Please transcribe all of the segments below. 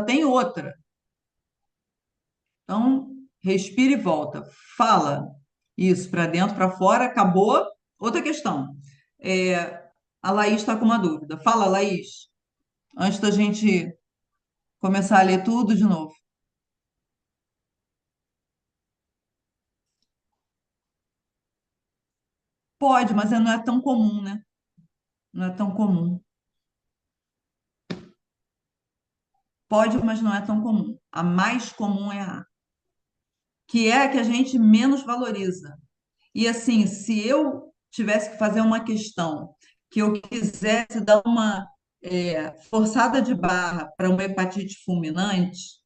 tem outra. Então, respira e volta. Fala isso para dentro, para fora, acabou. Outra questão. É, a Laís está com uma dúvida. Fala, Laís, antes da gente começar a ler tudo de novo. Pode, mas não é tão comum, né? Não é tão comum. Pode, mas não é tão comum. A mais comum é a que é a que a gente menos valoriza. E assim, se eu tivesse que fazer uma questão que eu quisesse dar uma forçada de barra para uma hepatite fulminante,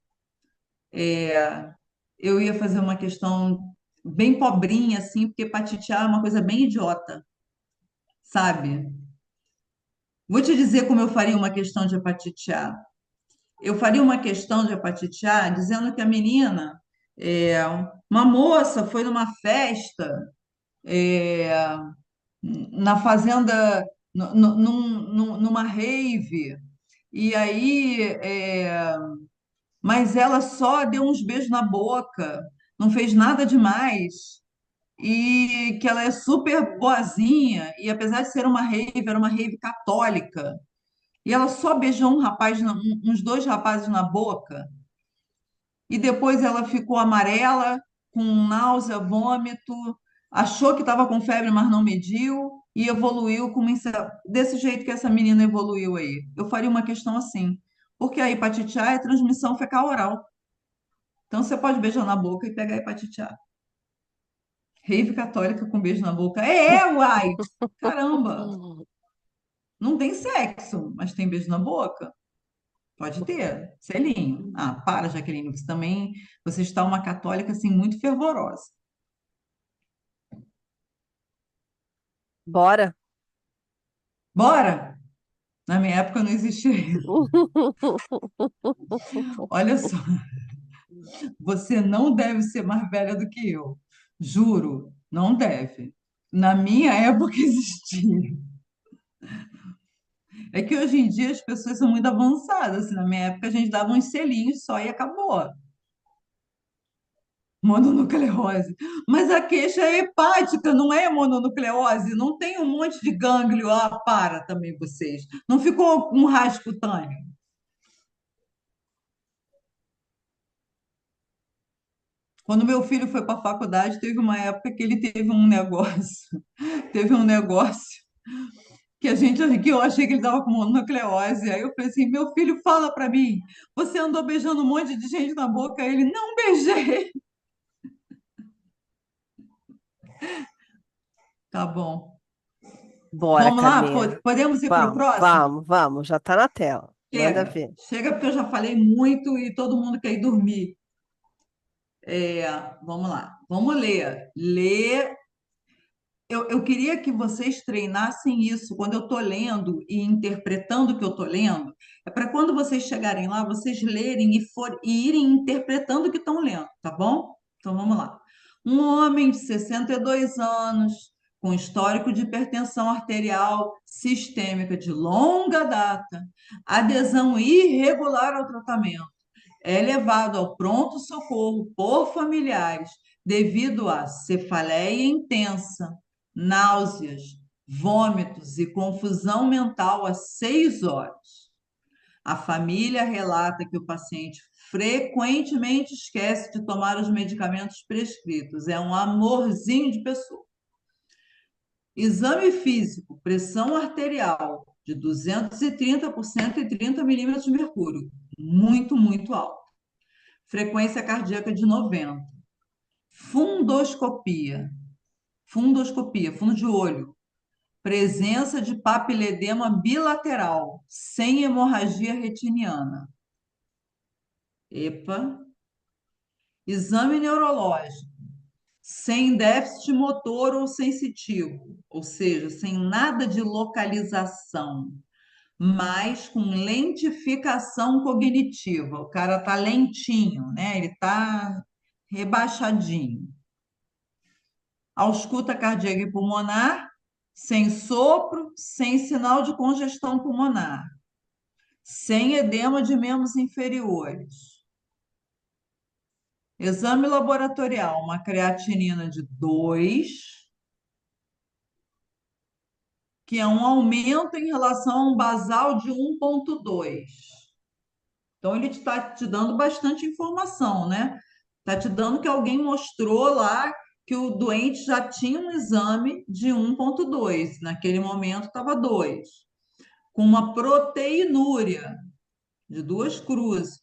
eu ia fazer uma questão bem pobrinha, assim, porque hepatite A é uma coisa bem idiota, sabe? Vou te dizer como eu faria uma questão de hepatite A. Eu faria uma questão de hepatite A dizendo que a menina, é, uma moça, foi numa festa, é, na fazenda, numa rave, e aí, mas ela só deu uns beijos na boca, não fez nada demais, e que ela é super boazinha, e apesar de ser uma rave, era uma rave católica, e ela só beijou um rapaz, uns dois rapazes na boca, e depois ela ficou amarela, com náusea, vômito, achou que estava com febre, mas não mediu, e evoluiu desse jeito que essa menina evoluiu aí. Eu faria uma questão assim, porque a hepatite A é transmissão fecal-oral. Então você pode beijar na boca e pegar a hepatite A. Rave católica com beijo na boca. Uai! Caramba! Não tem sexo, mas tem beijo na boca? Pode ter, selinho. Ah, para, Jaqueline, você está uma católica assim muito fervorosa. Bora? Bora? Na minha época não existia isso. Olha só, você não deve ser mais velha do que eu. Juro, não deve. Na minha época existia. É que hoje em dia as pessoas são muito avançadas. Assim, na minha época a gente dava uns selinhos só e acabou. Mononucleose. Mas a queixa é hepática, não é mononucleose. Não tem um monte de gânglio. Ah, para também vocês. Não ficou um rascunho cutâneo. Quando meu filho foi para a faculdade, teve uma época que ele teve um negócio. Teve um negócio que eu achei que ele estava com mononucleose. Aí eu falei assim: meu filho, fala para mim. Você andou beijando um monte de gente na boca? Ele, não beijei. Tá bom. Bora, Vamos lá? Carlinha. Podemos ir para o Vamos, próximo? vamos, vamos. Já tá na tela. Manda Chega. ver. Chega porque eu já falei muito e todo mundo quer ir dormir. Vamos lá. Vamos ler. Ler. Eu queria que vocês treinassem isso quando eu estou lendo e interpretando o que eu estou lendo. É para quando vocês chegarem lá, vocês lerem e irem interpretando o que estão lendo, tá bom? Então vamos lá. Um homem de 62 anos, com histórico de hipertensão arterial sistêmica de longa data, adesão irregular ao tratamento, é levado ao pronto-socorro por familiares devido a cefaleia intensa, náuseas, vômitos e confusão mental às 6 horas. A família relata que o paciente frequentemente esquece de tomar os medicamentos prescritos. É um amorzinho de pessoa. Exame físico, pressão arterial de 230 por 130 milímetros de mercúrio. Muito, muito alto. Frequência cardíaca de 90. Fundoscopia, fundo de olho. Presença de papiledema bilateral, sem hemorragia retiniana. EPA. Exame neurológico, sem déficit motor ou sensitivo, ou seja, sem nada de localização, mas com lentificação cognitiva. O cara tá lentinho, né? Ele tá rebaixadinho. Ausculta cardíaca e pulmonar, sem sopro, sem sinal de congestão pulmonar. sem edema de membros inferiores. Exame laboratorial, uma creatinina de 2, que é um aumento em relação a um basal de 1,2. Então, ele está te dando bastante informação, né? Está te dando que alguém mostrou lá que o doente já tinha um exame de 1,2. Naquele momento estava 2. Com uma proteinúria de 2 cruzes,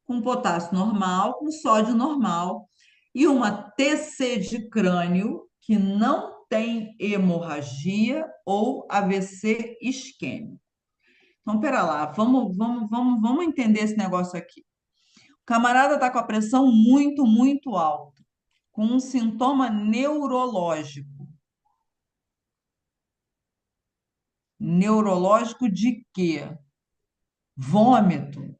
com potássio normal, com sódio normal, e uma TC de crânio que não tem hemorragia ou AVC isquêmico. Então, pera lá, vamos entender esse negócio aqui. O camarada está com a pressão muito, muito alta, com um sintoma neurológico. Neurológico de quê? Vômito,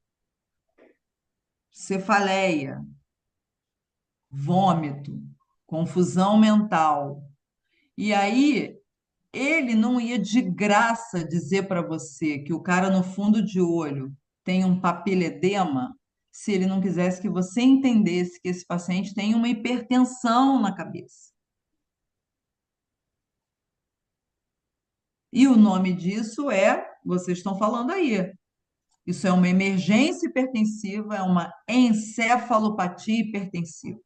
cefaleia, vômito, confusão mental. E aí, ele não ia de graça dizer para você que o cara no fundo de olho tem um papiledema, se ele não quisesse que você entendesse que esse paciente tem uma hipertensão na cabeça. E o nome disso é, vocês estão falando aí, isso é uma emergência hipertensiva, é uma encefalopatia hipertensiva.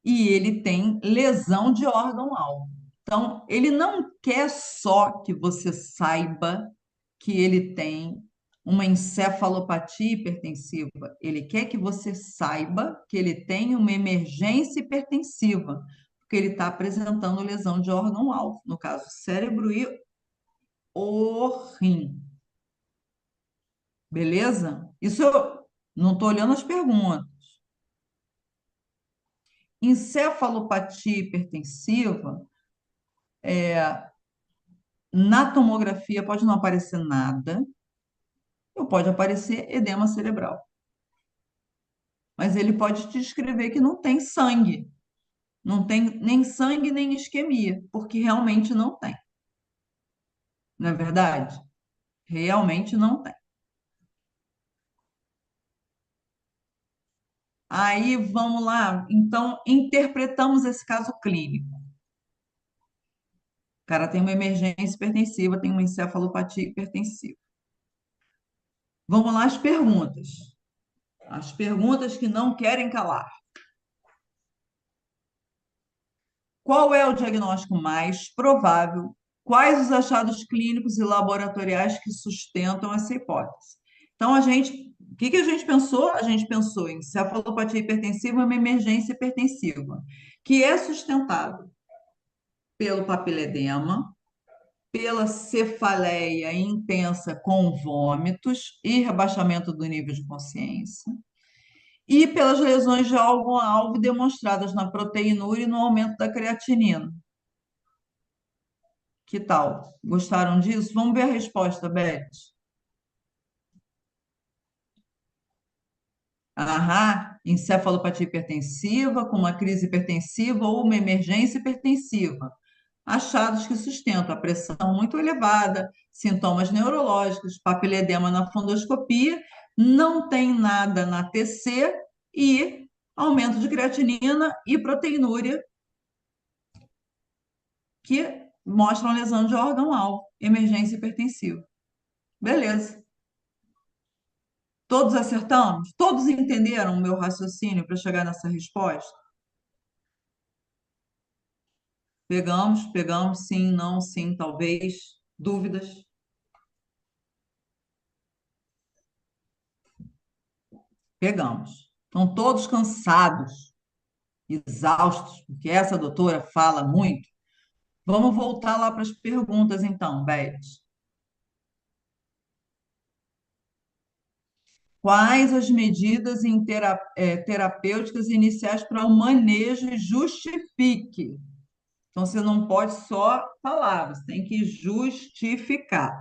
E ele tem lesão de órgão-alvo. Então, ele não quer só que você saiba que ele tem uma encefalopatia hipertensiva, ele quer que você saiba que ele tem uma emergência hipertensiva, porque ele está apresentando lesão de órgão-alvo, no caso, cérebro e o rim. Beleza? Isso eu não estou olhando as perguntas. Encefalopatia hipertensiva, na tomografia pode não aparecer nada, ou pode aparecer edema cerebral. Mas ele pode te descrever que não tem sangue. Não tem nem sangue nem isquemia, porque realmente não tem. Não é verdade? Realmente não tem. Aí vamos lá. Então, interpretamos esse caso clínico. O cara tem uma emergência hipertensiva, tem uma encefalopatia hipertensiva. Vamos lá, as perguntas. As perguntas que não querem calar. Qual é o diagnóstico mais provável? Quais os achados clínicos e laboratoriais que sustentam essa hipótese? Então, o que que a gente pensou? A gente pensou em cefalopatia hipertensiva, uma emergência hipertensiva, que é sustentado pelo papiledema, pela cefaleia intensa com vômitos e rebaixamento do nível de consciência, e pelas lesões de órgão-alvo demonstradas na proteinúria e no aumento da creatinina. Que tal? Gostaram disso? Vamos ver a resposta, Beth. Aham, encefalopatia hipertensiva, com uma crise hipertensiva ou uma emergência hipertensiva. Achados que sustentam a pressão muito elevada, sintomas neurológicos, papiledema na fundoscopia, não tem nada na TC e aumento de creatinina e proteinúria, que mostram lesão de órgão-alvo, emergência hipertensiva. Beleza. Todos acertamos? Todos entenderam o meu raciocínio para chegar nessa resposta? Pegamos, sim, não, sim, talvez. Dúvidas? Pegamos. Estão todos cansados, exaustos, porque essa doutora fala muito. Vamos voltar lá para as perguntas, então, Beth. Quais as medidas terapêuticas iniciais para o manejo e justifique? Então, você não pode só falar, você tem que justificar.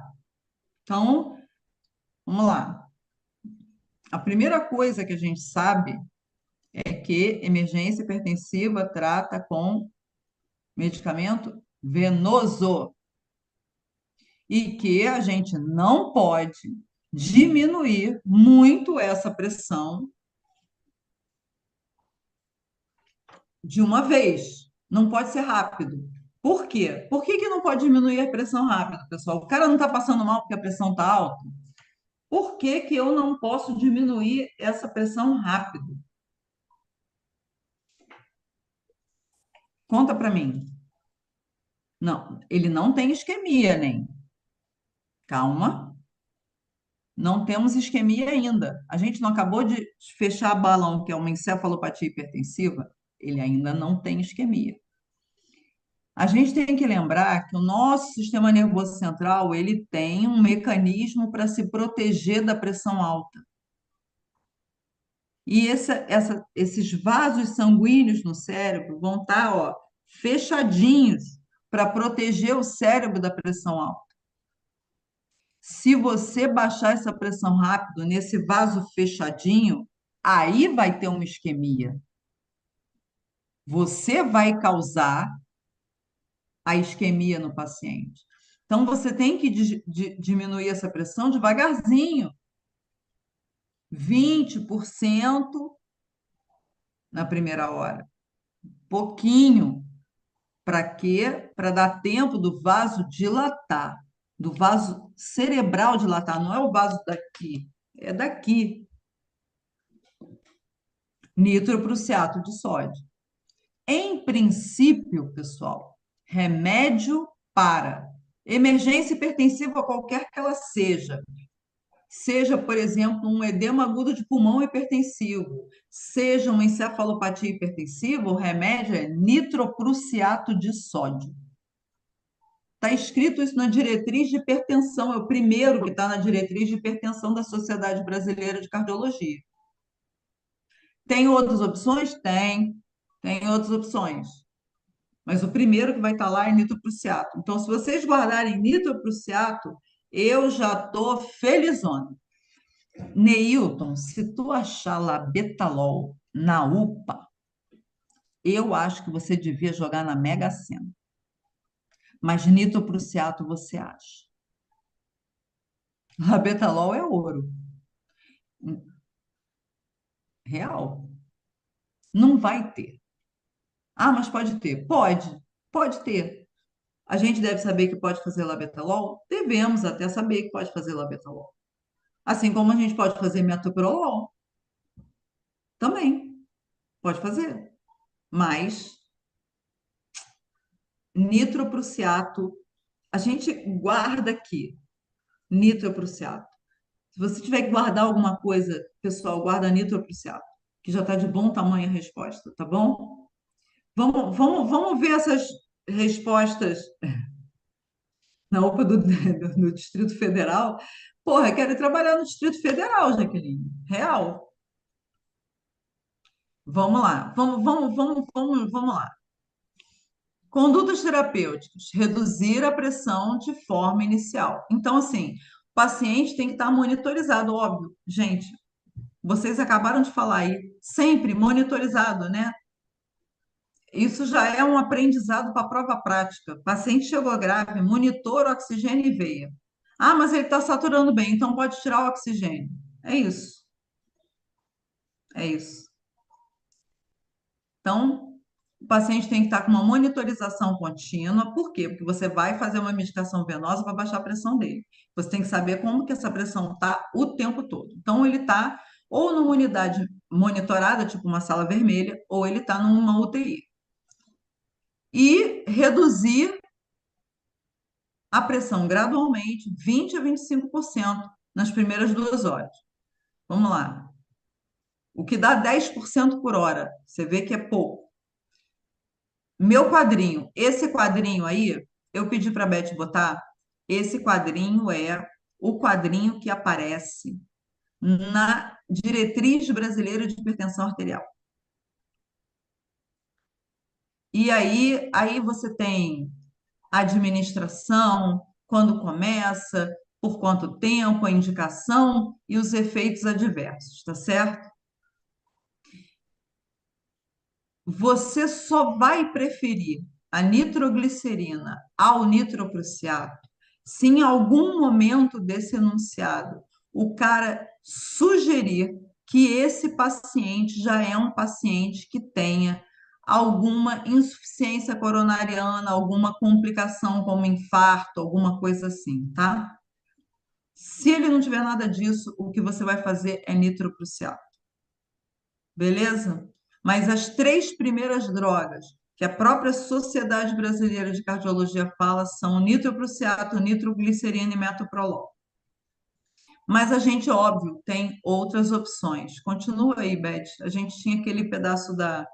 Então, vamos lá. A primeira coisa que a gente sabe é que emergência hipertensiva trata com medicamento venoso. e que a gente não pode diminuir muito essa pressão de uma vez. Não pode ser rápido. Por quê? Por que que não pode diminuir a pressão rápido, pessoal? O cara não está passando mal porque a pressão está alta? Por que que eu não posso diminuir essa pressão rápido? Conta para mim. Não, ele não tem isquemia, nem. Calma, não temos isquemia ainda. A gente não acabou de fechar balão, que é uma encefalopatia hipertensiva, ele ainda não tem isquemia. A gente tem que lembrar que o nosso sistema nervoso central, ele tem um mecanismo para se proteger da pressão alta. E esses vasos sanguíneos no cérebro vão estar, ó, fechadinhos para proteger o cérebro da pressão alta. Se você baixar essa pressão rápido nesse vaso fechadinho, aí vai ter uma isquemia. Você vai causar a isquemia no paciente. Então, você tem que diminuir essa pressão devagarzinho, 20% na primeira hora, pouquinho. Para quê? Para dar tempo do vaso dilatar, do vaso cerebral dilatar, não é o vaso daqui, é daqui. Nitroprussiato de sódio. Em princípio, pessoal, remédio para emergência hipertensiva, qualquer que ela seja, seja, por exemplo, um edema agudo de pulmão hipertensivo, seja uma encefalopatia hipertensiva, o remédio é nitroprussiato de sódio. Está escrito isso na diretriz de hipertensão, é o primeiro que está na diretriz de hipertensão da Sociedade Brasileira de Cardiologia. Tem outras opções? Tem outras opções. Mas o primeiro que vai estar lá é nitroprussiato. Então, se vocês guardarem nitroprussiato, eu já estou felizona. Neilton, se tu achar labetalol na UPA, eu acho que você devia jogar na Mega Sena. Mas nitroprussiato você acha. Labetalol é ouro. Real. Não vai ter. Ah, mas pode ter. Pode ter. A gente deve saber que pode fazer labetalol? Devemos até saber que pode fazer labetalol. Assim como a gente pode fazer metoprolol, também pode fazer. Mas nitroprussiato, a gente guarda aqui, nitroprussiato. Se você tiver que guardar alguma coisa, pessoal, guarda nitroprussiato, que já está de bom tamanho a resposta, tá bom? Vamos ver essas respostas na UPA do Distrito Federal. Porra, eu quero ir trabalhar no Distrito Federal, Jaqueline. Real. Vamos lá, vamos lá. Condutas terapêuticas, reduzir a pressão de forma inicial. Então, assim, o paciente tem que estar monitorizado, óbvio. Gente, vocês acabaram de falar aí, sempre monitorizado, né? Isso já é um aprendizado para a prova prática. O paciente chegou grave, monitora oxigênio e veia. Ah, mas ele está saturando bem, então pode tirar o oxigênio. É isso, é isso. Então, o paciente tem que estar com uma monitorização contínua. Por quê? Porque você vai fazer uma medicação venosa para baixar a pressão dele. Você tem que saber como que essa pressão está o tempo todo. Então, ele está ou numa unidade monitorada, tipo uma sala vermelha, ou ele está numa UTI. E reduzir a pressão gradualmente, 20 a 25% nas primeiras 2 horas. Vamos lá. O que dá 10% por hora. Você vê que é pouco. Meu quadrinho, esse quadrinho aí, eu pedi para a Beth botar. Esse quadrinho é o quadrinho que aparece na Diretriz Brasileira de Hipertensão Arterial. E aí você tem administração, quando começa, por quanto tempo, a indicação e os efeitos adversos, tá certo? Você só vai preferir a nitroglicerina ao nitroprussiato Se em algum momento desse enunciado o cara sugerir que esse paciente já é um paciente que tenha alguma insuficiência coronariana, alguma complicação como infarto, alguma coisa assim, tá? Se ele não tiver nada disso, o que você vai fazer é nitroprusiato, beleza? Mas as três primeiras drogas que a própria Sociedade Brasileira de Cardiologia fala são nitroprusiato, nitroglicerina e metoprolol. Mas a gente, óbvio, tem outras opções. Continua aí, Beth. A gente tinha aquele pedaço da,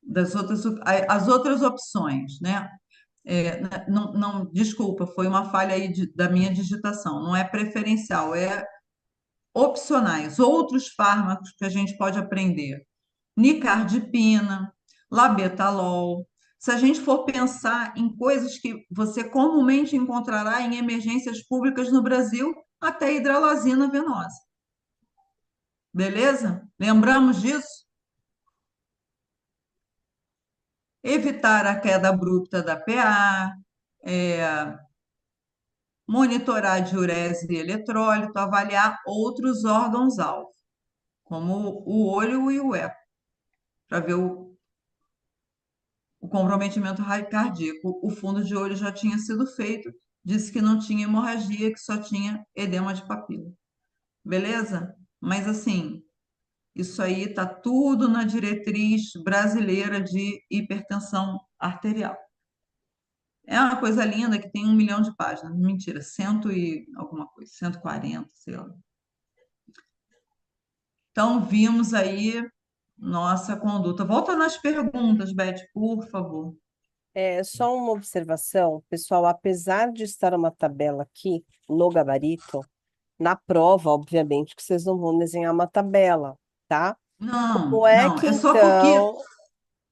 das outras, as outras opções, né? Não, não, desculpa, foi uma falha aí da minha digitação. Não é preferencial, é opcionais. Outros fármacos que a gente pode aprender. Nicardipina, labetalol. Se a gente for pensar em coisas que você comumente encontrará em emergências públicas no Brasil, até hidralazina venosa. Beleza? Lembramos disso? Evitar a queda abrupta da PA, monitorar a diurese e eletrólito, avaliar outros órgãos-alvo, como o olho e o eco, para ver o comprometimento cardíaco. O fundo de olho já tinha sido feito, disse que não tinha hemorragia, que só tinha edema de papila. Beleza? Mas assim, isso aí está tudo na diretriz brasileira de hipertensão arterial. É uma coisa linda que tem 1 milhão de páginas. Mentira, cento e alguma coisa, 140, sei lá. Então, vimos aí nossa conduta. Volta nas perguntas, Beth, por favor. É só uma observação, pessoal, apesar de estar uma tabela aqui no gabarito, na prova, obviamente, que vocês não vão desenhar uma tabela, tá? Não, Como é não, que é só porque então,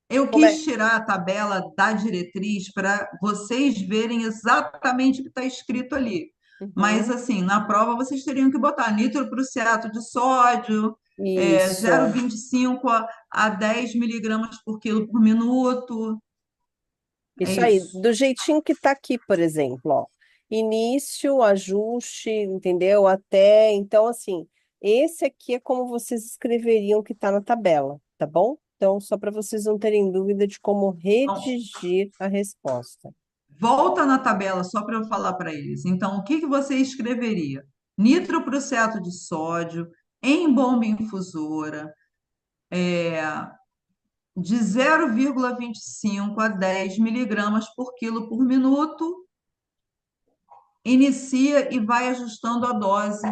eu como é? quis tirar a tabela da diretriz para vocês verem exatamente o que está escrito ali. Mas, Uhum, assim, na prova vocês teriam que botar nitroprusiato de sódio, isso, 0,25 a 10 miligramas por quilo por minuto. É isso aí, isso. do jeitinho que tá aqui, por exemplo, ó. Início, ajuste, entendeu? Até, então, assim, esse aqui é como vocês escreveriam que tá na tabela, tá bom? Então, só para vocês não terem dúvida de como Então, redigir a resposta. volta na tabela só para eu falar para eles. Então, o que que você escreveria? Nitroprusiato de sódio em bomba infusora, de 0,25 a 10 miligramas por quilo por minuto, inicia e vai ajustando a dose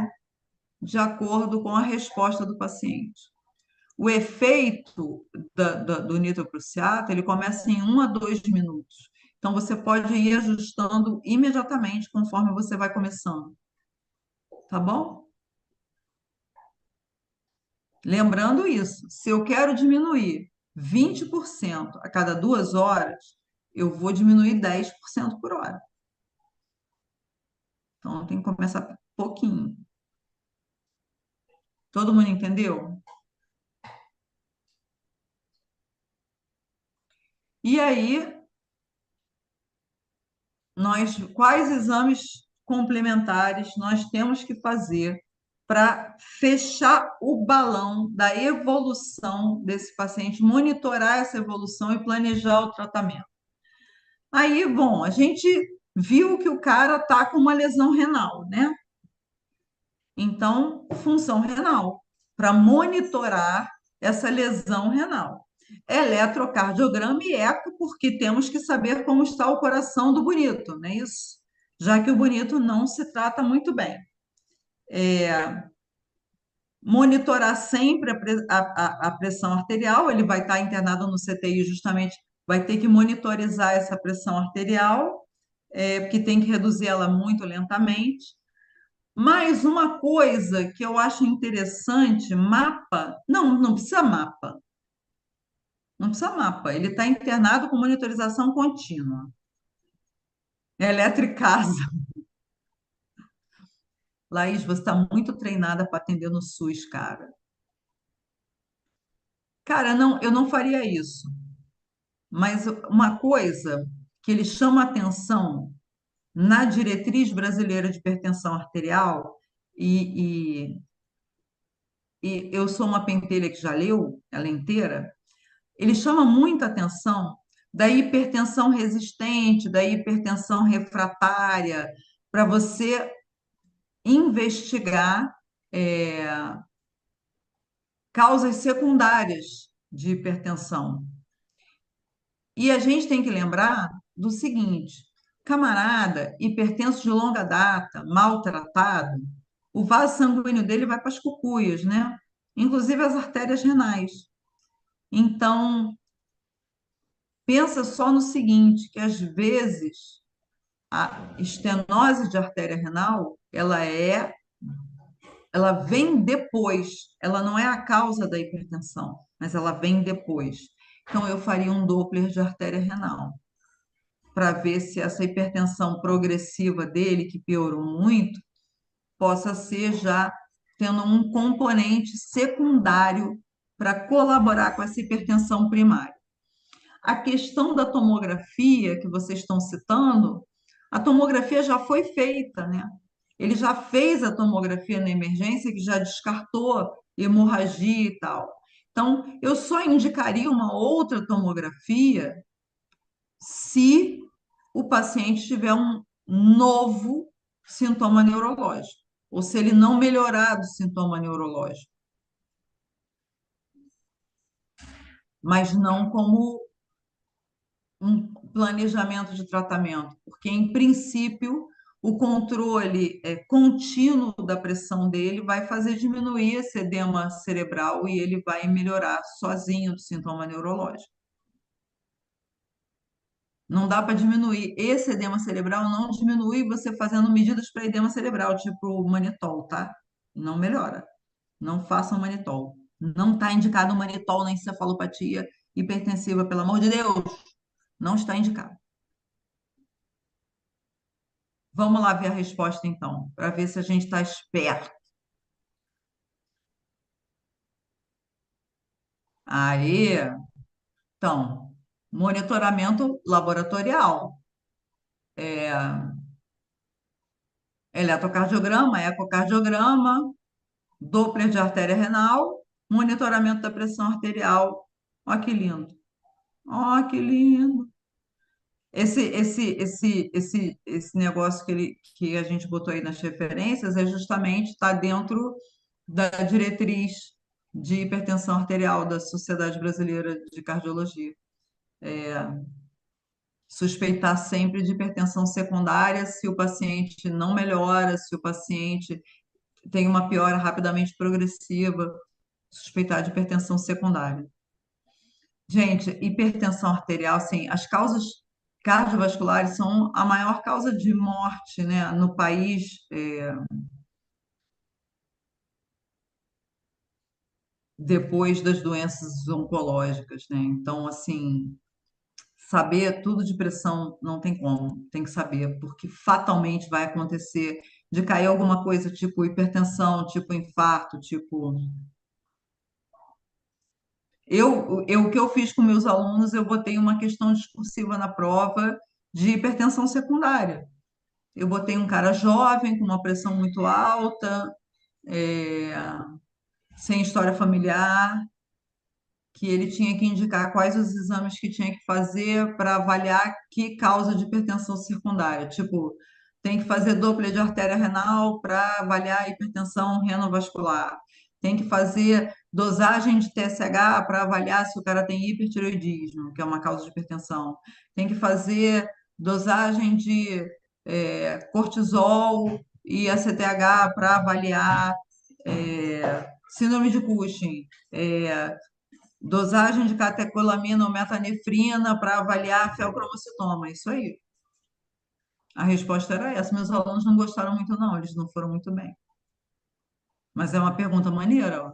de acordo com a resposta do paciente. O efeito do nitroprusiato, ele começa em 1 a 2 minutos. Então, você pode ir ajustando imediatamente conforme você vai começando, tá bom? Lembrando isso, se eu quero diminuir 20% a cada 2 horas, eu vou diminuir 10% por hora. Então, tem que começar pouquinho. Todo mundo entendeu? E aí, quais exames complementares nós temos que fazer para fechar o balão da evolução desse paciente, monitorar essa evolução e planejar o tratamento? Aí, bom, a gente viu que o cara está com uma lesão renal, né? Então, função renal, para monitorar essa lesão renal. Eletrocardiograma e eco, porque temos que saber como está o coração do bonito, não é isso? Já que o bonito não se trata muito bem. Monitorar sempre a pressão arterial, ele vai estar internado no CTI justamente, vai ter que monitorizar essa pressão arterial, porque tem que reduzir ela muito lentamente. Mas uma coisa que eu acho interessante, mapa, não, não precisa mapa, não precisa mapa, ele está internado com monitorização contínua. É eletricasa. Laís, você está muito treinada para atender no SUS, cara. Cara, não, eu não faria isso. Mas uma coisa que ele chama atenção na diretriz brasileira de hipertensão arterial, e, e eu sou uma pentelha que já leu ela inteira, ele chama muita atenção da hipertensão resistente, da hipertensão refratária, para você investigar é, causas secundárias de hipertensão. E a gente tem que lembrar do seguinte: camarada hipertenso de longa data, maltratado, o vaso sanguíneo dele vai para as cucuias, né? Inclusive as artérias renais. Então, pensa só no seguinte, que às vezes a estenose de artéria renal, ela vem depois, ela não é a causa da hipertensão, mas ela vem depois. Então, eu faria um Doppler de artéria renal para ver se essa hipertensão progressiva dele, que piorou muito, possa ser já tendo um componente secundário para colaborar com essa hipertensão primária. A questão da tomografia que vocês estão citando, a tomografia já foi feita, né? Ele já fez a tomografia na emergência, que já descartou hemorragia e tal. Então, eu só indicaria uma outra tomografia se o paciente tiver um novo sintoma neurológico, ou se ele não melhorar do sintoma neurológico, mas não como um planejamento de tratamento, porque, em princípio, o controle contínuo da pressão dele vai fazer diminuir esse edema cerebral e ele vai melhorar sozinho do sintoma neurológico. Não dá para diminuir. Esse edema cerebral não diminui você fazendo medidas para edema cerebral, tipo o manitol, tá? Não melhora. Não façam manitol. Não está indicado manitol na encefalopatia hipertensiva, pelo amor de Deus. Não está indicado. Vamos lá ver a resposta, então, para ver se a gente está esperto. Aí, então, monitoramento laboratorial, eletrocardiograma, ecocardiograma, Doppler de artéria renal, monitoramento da pressão arterial. Ó, que lindo. Ó, que lindo. Esse negócio que a gente botou aí nas referências é justamente estar dentro da diretriz de hipertensão arterial da Sociedade Brasileira de Cardiologia. Suspeitar sempre de hipertensão secundária se o paciente não melhora, se o paciente tem uma piora rapidamente progressiva, suspeitar de hipertensão secundária. Gente, hipertensão arterial, assim, as causas cardiovasculares são a maior causa de morte, né, no país, depois das doenças oncológicas, né? Então, assim, saber tudo de pressão não tem como, tem que saber, porque fatalmente vai acontecer de cair alguma coisa tipo hipertensão, tipo infarto, tipo. O que eu fiz com meus alunos, eu botei uma questão discursiva na prova de hipertensão secundária. Eu botei um cara jovem, com uma pressão muito alta, é, sem história familiar, que ele tinha que indicar quais os exames que tinha que fazer para avaliar que causa de hipertensão secundária. Tipo, tem que fazer Doppler de artéria renal para avaliar a hipertensão renovascular. Tem que fazer dosagem de TSH para avaliar se o cara tem hipertireoidismo, que é uma causa de hipertensão. Tem que fazer dosagem de cortisol e ACTH para avaliar síndrome de Cushing. Dosagem de catecolamina ou metanefrina para avaliar feocromocitoma. Isso aí. A resposta era essa. Meus alunos não gostaram muito, não. Eles não foram muito bem. Mas é uma pergunta maneira, ó.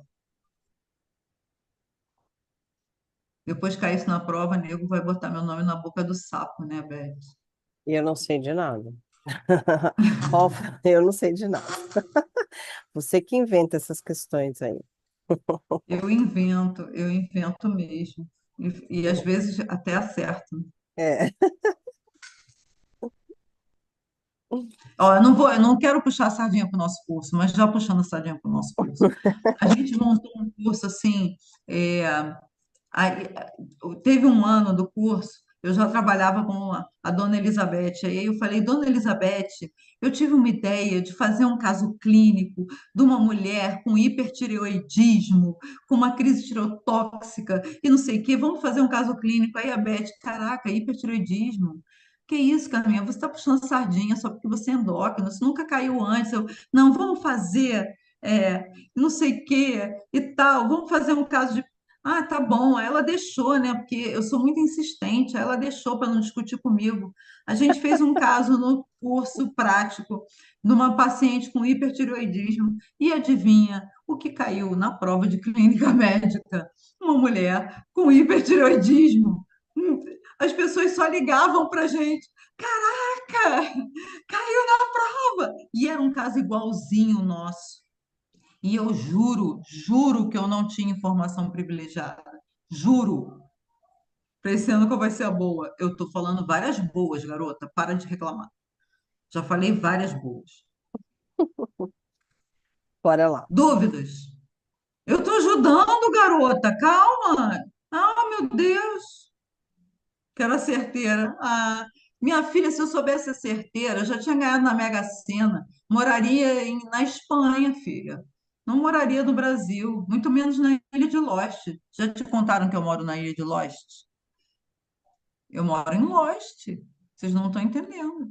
Depois que cair isso na prova, nego vai botar meu nome na boca do sapo, né, Beth? E eu não sei de nada. Ó, eu não sei de nada. Você que inventa essas questões aí. Eu invento mesmo. E às vezes até acerto. É. Ó, eu não quero puxar a sardinha para o nosso curso, mas já puxando a sardinha para o nosso curso. A gente montou um curso assim, é, aí, teve um ano do curso, eu já trabalhava com a dona Elizabeth. Aí eu falei, dona Elizabeth, eu tive uma ideia de fazer um caso clínico de uma mulher com hipertireoidismo, com uma crise tireotóxica e não sei o quê. Vamos fazer um caso clínico. Aí a Beth, caraca, hipertireoidismo? Que isso, Carminha? Você está puxando sardinha só porque você é endócrino, isso nunca caiu antes. Não, vamos fazer não sei o quê e tal, vamos fazer um caso de ah, tá bom. Aí ela deixou, né? Porque eu sou muito insistente. Aí ela deixou para não discutir comigo. A gente fez um caso no curso prático de uma paciente com hipertireoidismo. E adivinha o que caiu na prova de clínica médica? Uma mulher com hipertireoidismo. Hum, As pessoas só ligavam para gente. Caraca, caiu na prova! E era um caso igualzinho o nosso. E eu juro, juro que eu não tinha informação privilegiada. Juro. Para esse ano qual vai ser a boa? Eu estou falando várias boas, garota. Para de reclamar. Já falei várias boas. Bora lá. Dúvidas? Eu estou ajudando, garota. Calma. Ah, meu Deus. Quero a certeira. Ah, minha filha, se eu soubesse a certeira, eu já tinha ganhado na Mega Sena. Moraria na Espanha, filha. Não moraria no Brasil, muito menos na Ilha de Lost. Já te contaram que eu moro na Ilha de Lost? Eu moro em Lost. Vocês não estão entendendo.